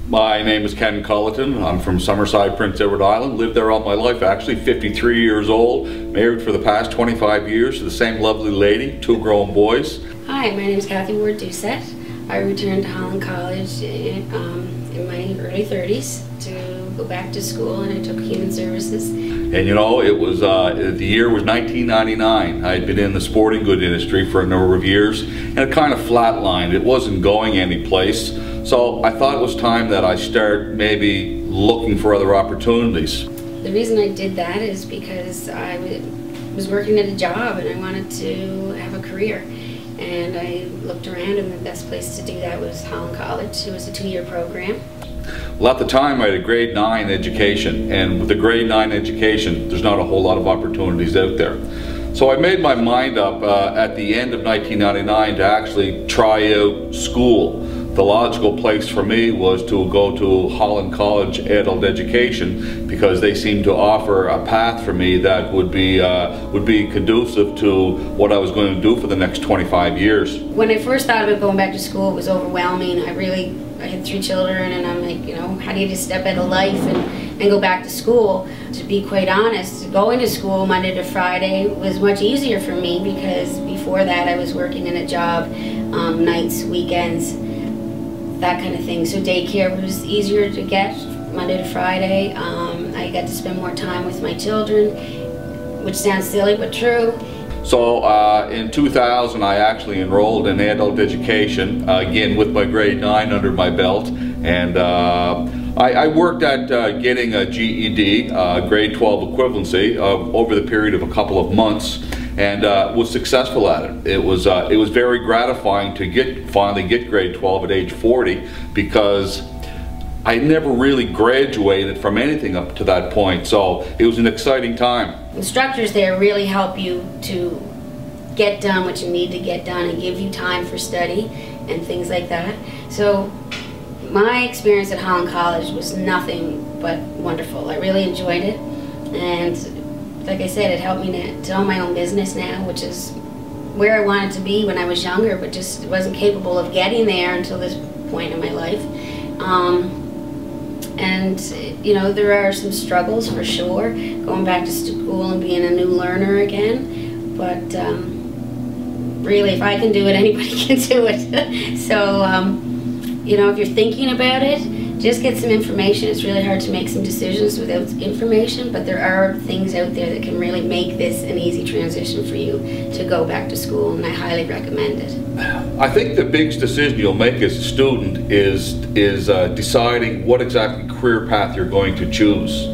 My name is Ken Culleton. I'm from Summerside, Prince Edward Island. Lived there all my life, actually. 53 years old. Married for the past 25 years to the same lovely lady, 2 grown boys. Hi, my name is Kathy Ward-Doucette. I returned to Holland College in my early 30s to go back to school, and I took human services. And you know, it was the year was 1999. I had been in the sporting good industry for a number of years, and it kind of flatlined. It wasn't going anyplace. So I thought it was time that I start maybe looking for other opportunities. The reason I did that is because I was working at a job and I wanted to have a career. And I looked around, and the best place to do that was Holland College. It was a 2-year program. Well, at the time I had a grade 9 education, and with a grade 9 education there's not a whole lot of opportunities out there. So I made my mind up at the end of 1999 to actually try out school. The logical place for me was to go to Holland College Adult Education, because they seemed to offer a path for me that would be conducive to what I was going to do for the next 25 years. When I first thought about going back to school, it was overwhelming. I had 3 children, and I'm like, you know, how do you just step out of life and go back to school? To be quite honest, going to school Monday to Friday was much easier for me, because before that I was working in a job, nights, weekends, that kind of thing. So daycare was easier to get Monday to Friday. I got to spend more time with my children, which sounds silly but true. So in 2000 I actually enrolled in adult education, again with my grade 9 under my belt, and I worked at getting a GED, grade 12 equivalency, over the period of a couple of months, and was successful at it. It was very gratifying to finally get grade 12 at age 40, because I never really graduated from anything up to that point, so it was an exciting time. Instructors there really help you to get done what you need to get done and give you time for study and things like that. So my experience at Holland College was nothing but wonderful. I really enjoyed it, and like I said, it helped me to own my own business now, which is where I wanted to be when I was younger, but just wasn't capable of getting there until this point in my life. And you know, there are some struggles for sure, going back to school and being a new learner again, but really, if I can do it, anybody can do it. So you know, if you're thinking about it, just get some information. It's really hard to make some decisions without information, but there are things out there that can really make this an easy transition for you to go back to school, and I highly recommend it. I think the biggest decision you'll make as a student is deciding what exactly career path you're going to choose.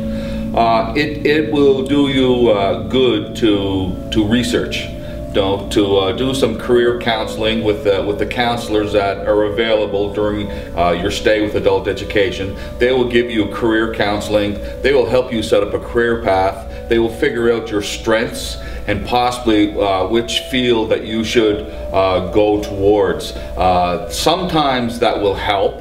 It will do you good to research. To do some career counseling with the counselors that are available during your stay with adult education. They will give you career counseling. They will help you set up a career path. They will figure out your strengths and possibly which field that you should go towards. Sometimes that will help.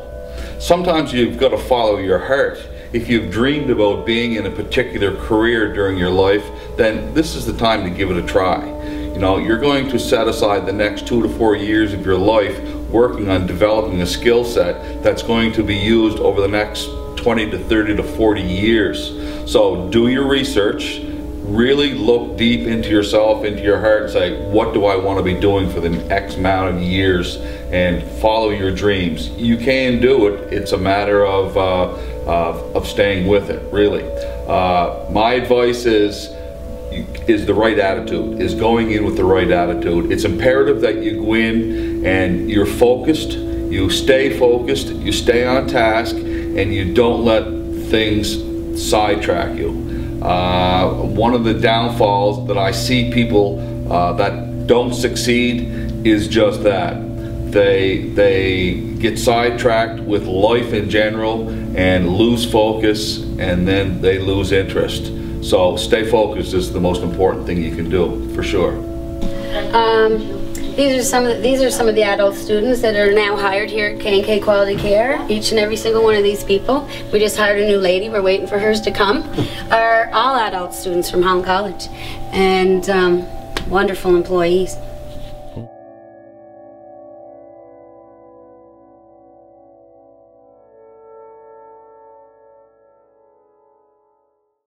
Sometimes you've got to follow your heart. If you've dreamed about being in a particular career during your life, then this is the time to give it a try. You know, you're going to set aside the next 2 to 4 years of your life working on developing a skill set that's going to be used over the next 20 to 30 to 40 years. So do your research, really look deep into yourself, into your heart, and say, what do I want to be doing for the X amount of years, and follow your dreams. You can do it. It's a matter of staying with it, really. My advice is the right attitude, is going in with the right attitude. It's imperative that you go in and you're focused, you stay on task, and you don't let things sidetrack you. One of the downfalls that I see people that don't succeed is just that. They get sidetracked with life in general and lose focus, and then they lose interest. So stay focused is the most important thing you can do, for sure. These are some of the adult students that are now hired here at K&K Quality Care. Each and every single one of these people. We just hired a new lady. We're waiting for hers to come. Are all adult students from Holland College, and wonderful employees.